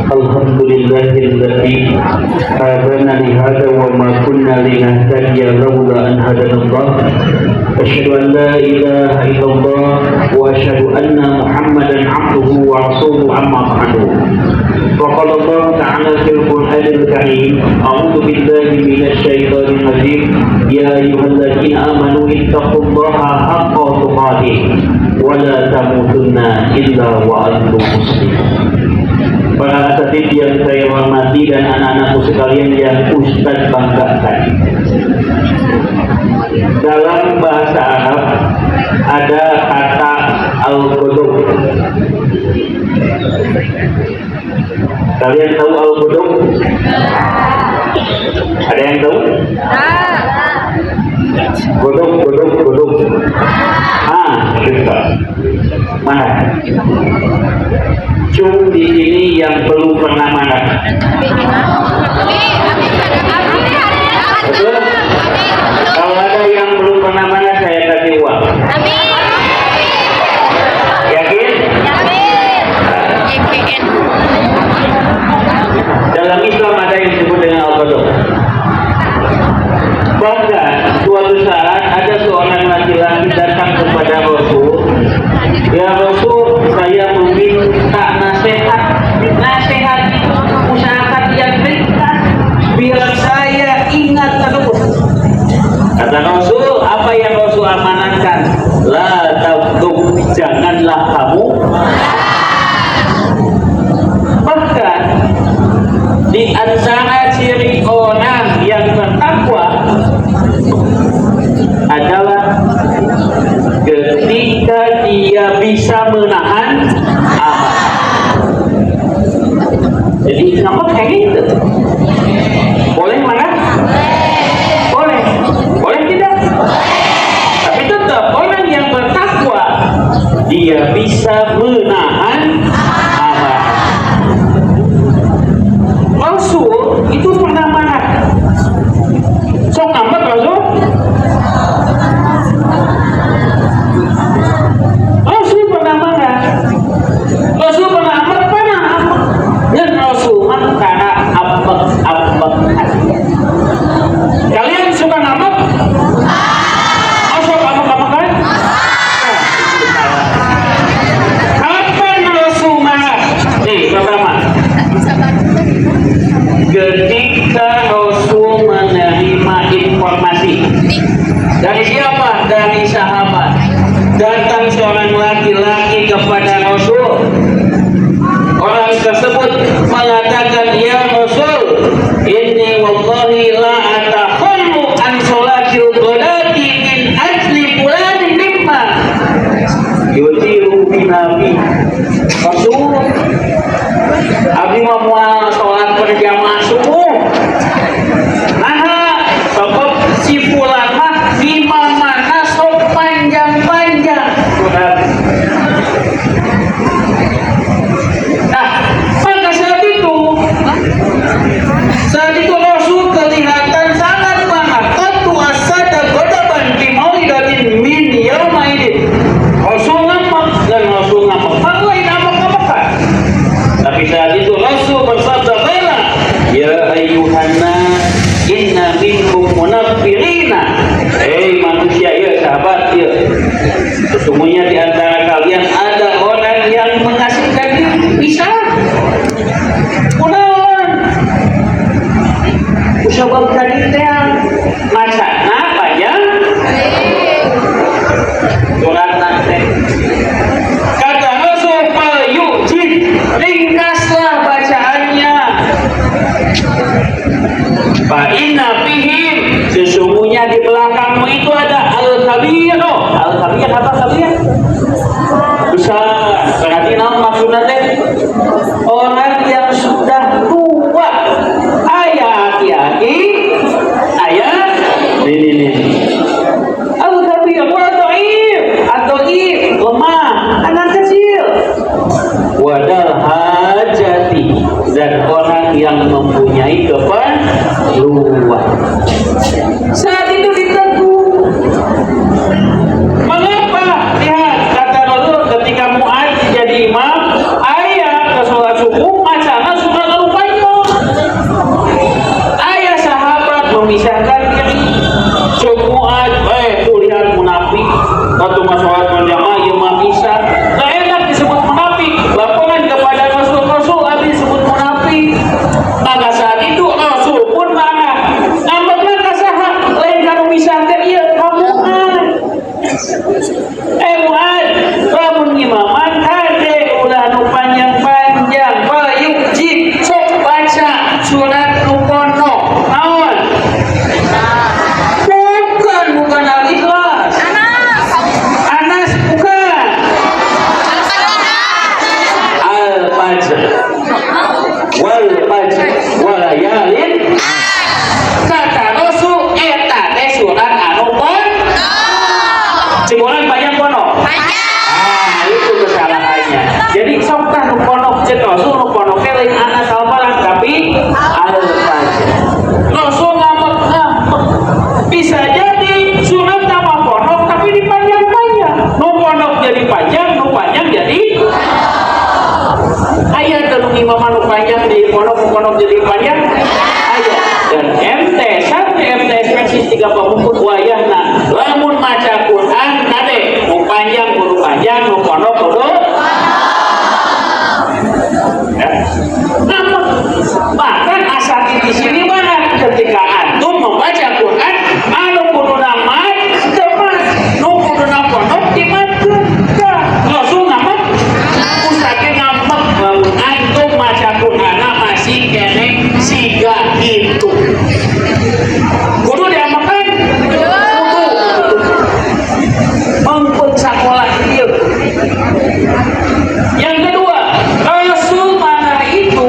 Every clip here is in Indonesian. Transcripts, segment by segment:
Alhamdulillahilladzi hadana li hadza wa ma kunna linahtadiya laula an hadanallah. Asyhadu an la ilaha illallah wa asyhadu anna Muhammadan abduhu wa rasuluhu amma ba'du. Wa qala Allah ta'ala fil Qur'anil Karim, a'udzu billahi minasy syaithanir rajim. Ya ayyuhalladzina amanu ittaqullaha haqqa tuqatih wa la tamutunna illa wa antum muslimun. Para asatidz yang saya hormati dan anak-anakku sekalian yang Ustaz banggakan, dalam bahasa Arab ada kata al-qudub. Kalian tahu al-qudub? Ada yang tahu? Qudub. Kita mana? Cum di sini yang belum pernah mana? Betul? Kalau ada yang belum pernah mana, saya kasih uang. Yakin? Dalam Islam ada yang disebut dengan al-qudub. Bahkan suatu saat ada seorang laki-laki datang kepada Rasul. Ya Rasul, saya meminta nasihat yang ringkas biar saya ingat terus. Kata Rasul, apa yang Rasul amanatkan? La tabduk, janganlah kamu. Bahkan di antara ciri orang yang bertakwa adalah ketika dia bisa menahan amarah. Jadi kenapa kayak gitu? Boleh mana? Boleh tidak? Tapi tetap orang yang bertakwa dia bisa menahan amarah. Rasul itu pernah marah. Sok amat Rasul. Rasul pernah marah. Dan Rasul karena abek hati. Kalian suka ngambek? Masuk ngambek kan? Kapan Rasul marah? Nih, pertama. Ketika Rasul menerima informasi dari siapa? Dari sahabat. Datang seorang laki-laki kepada Rasul. Orang tersebut mengatakan, ya Rasul, inni wallahi la atakhallu an sholatil ghadati min ajli fulanin mimma yutiru binabi. Rasul, abdi mau sholat berjamaah subuh. Nah, sebab si fulan mah di mana sok panjang-panjang. Saat itu Rasul kelihatan sangat marah. Qatu asada ghadaban fi mau'idatin min yaumaidin. Rasul ngambek dan Rasul ngambek. Lain ngambek-ngambekan. Tapi saat itu Rasul bersabda bala, ya ayyuhan nas inna minkum munaffirina. Hei manusia ya, sahabat ya. Sesungguhnya di antara kalian ada orang yang mengasihkan diri. Bisa. Sebab tadi yang macana apa ya? Surat nanti. Kata Rasul, "Yujid, ringkaslah bacaannya." Fa inna fihim, sesungguhnya di belakangmu itu ada al-kabir. Al-kabir apa kabir? Besar. Berarti nama maksudnya orang yang sudah tua. Ayat ini al-kabir wa dhaif atau lemah, anak kecil. Wadal hajati, dan orang yang mempunyai keperluan. Saat itu ditegur. Mengapa? Lihat, kata Rasul ketika Mu'adz jadi imam, ayat ke sholat subuh, macana sunnah imam anu panjang di pondok jadi panjang ayo dan MTS versi 3 pamungkut wayahna lamun maca Quran nade nu panjang kudu panjang nu pondok kudu bahkan asal di sini mana ketika antum membaca Quran anu kudu nama teman nu kudu nama pondok dimakan langsung nama mustaqil ngamak lamun antum maca Quran masih kene siga itu kudu diamakan kudu mengpun sekolah ieu. Yang kedua Rasul mana itu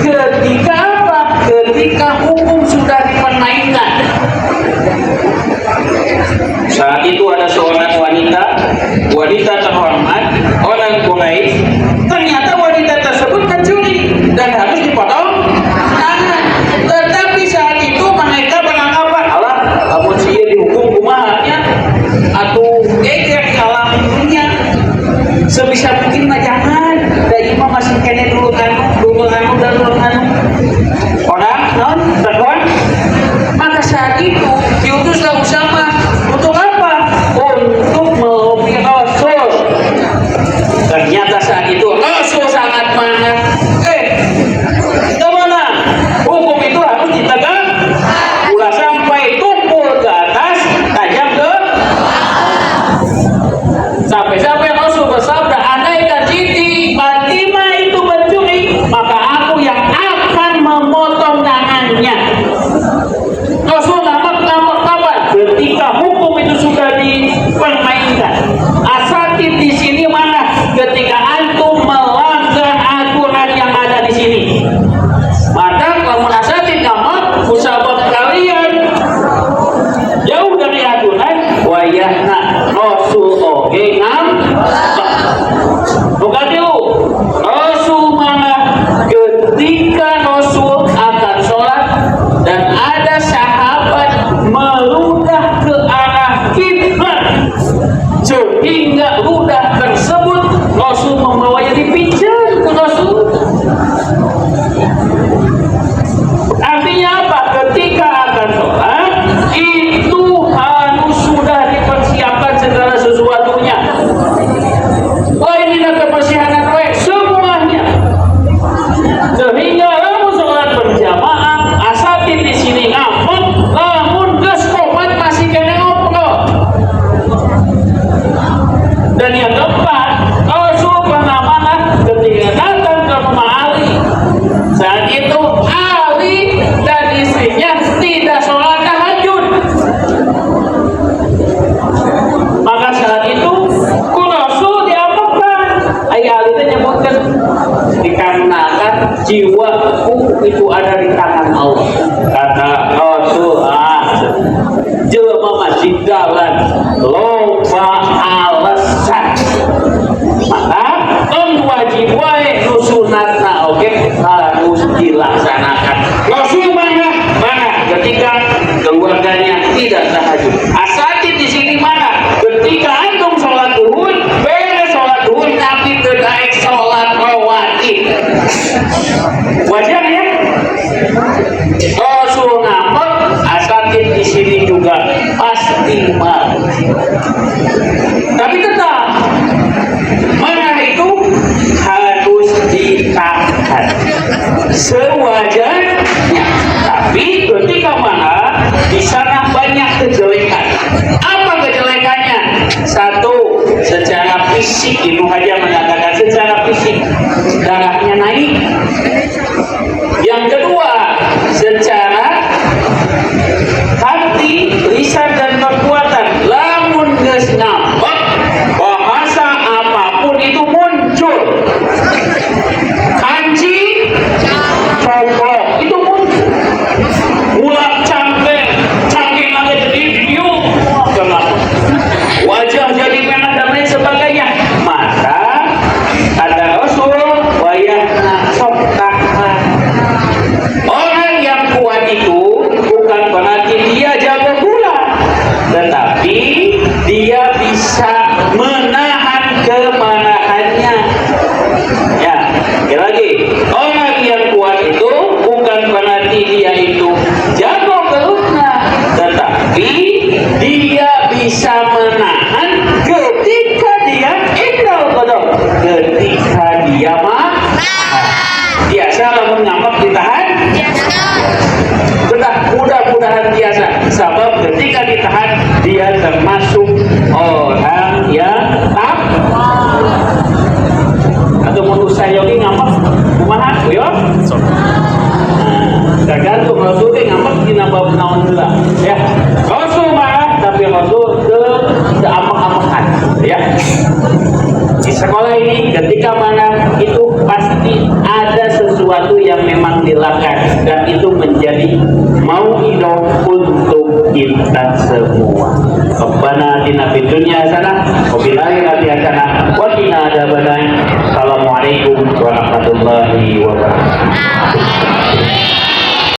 ketika apa? Ketika hukum sudah dipermainkan. Saat itu ada seorang wanita terhormat, orang Quraisy. Ternyata wanita tersebut mencuri dan harus dipotong tangan. Tetapi saat itu mereka beranggapan, Allah, kamu sih dihukum kumahanya atau geger di alam dunia. Sebisa mungkin mah jangan. Da imam masih kene dulu anu. Orang non terkon. Maka saat itu diutuslah Usama untuk apa? Untuk melobi Rasul. Ternyata saat itu Rasul sangat marah. Kemana? Hukum itu harus ditegak. Ulah sampai tumpul ke atas, tajam ke sampai Rasul bersabda, andaikan Siti Fatimah itu mencuri, maka aku yang akan memotong tangannya. Rasul ngamak kapan? Ketika hukum itu sudah dipermainkan. Asatid di sini mana? Ketika antum melanggar aturan yang ada di sini. Maka kalau asatid ngamak, musabab kalian jauh dari aturan. Wayahna Rasul oge bukan itu Rasul mana ketika Rasul akan sholat dan ada sahabat meludah ke arah kiblat sehingga ludah tersebut Rasul membawanya dipijak ke Rasul. Artinya apa? Ketika akan sholat itu harus sudah dipersiapkan segala sesuatunya. Wah, ini dah kebersihanan semuanya. Sehingga lamun sholat berjamaah, asatid di sini ngapun, lamun geus qomat masih kena ngobrol. Dan yang keempat, Rasul pernah mana ketika datang ke rumah Ali. Saat itu Ali dan istrinya tidak sholat tahajud. Maka saat itu Rasul diapakan? Ayah Ali menyebutkan dikarenakan jiwaku itu ada di tangan Allah. Kata Rasul, jelema masih jalan loba alasan. Maka wajib wae nu sunatna oge harus dilaksanakan. Rasul mana ketika keluarganya tidak tahajud. Asatid di sini mana? Ketika antum sholat duhur, beres sholat duhur tapi tidak sholat rawatib. Wajar ya? Rasul ngamak, asatid di sini juga pasti mau. Tapi tetap mana itu harus ditahan sewajarnya. Tapi ketika mana di sana banyak kejelekan. Apa kejelekannya? Satu, secara fisik, Ibnu Hajar mengatakan secara fisik darahnya naik. Yang kedua, secara hati, lisan dan perbuatan, lamun geus ngambek, bahasa apapun itu muncul. Kanci, coplok itu muncul. Mulak cangkeng lagi jadi video, wajah jadi merah dan lain sebagainya. Maka ada Rasul wayahna sok lamun ngambek ditahan? Benar, mudah-mudahan biasa. Sebab ketika ditahan dia termasuk orang yang atau menurut saya ini ngambek kumaha yo? Tergantung Rasul ngambek dina bab naon heula ya. Rasul marah tapi Rasul teu amak-amakan ya. Di sekolah ini ketika marah itu pasti ada sesuatu yang memang dilakukan dan itu menjadi mau'idah untuk kita semua. Rabbana atina fid dunya hasanah wa fil akhirati hasanah wa qina adzabannar. Assalamualaikum warahmatullahi wabarakatuh.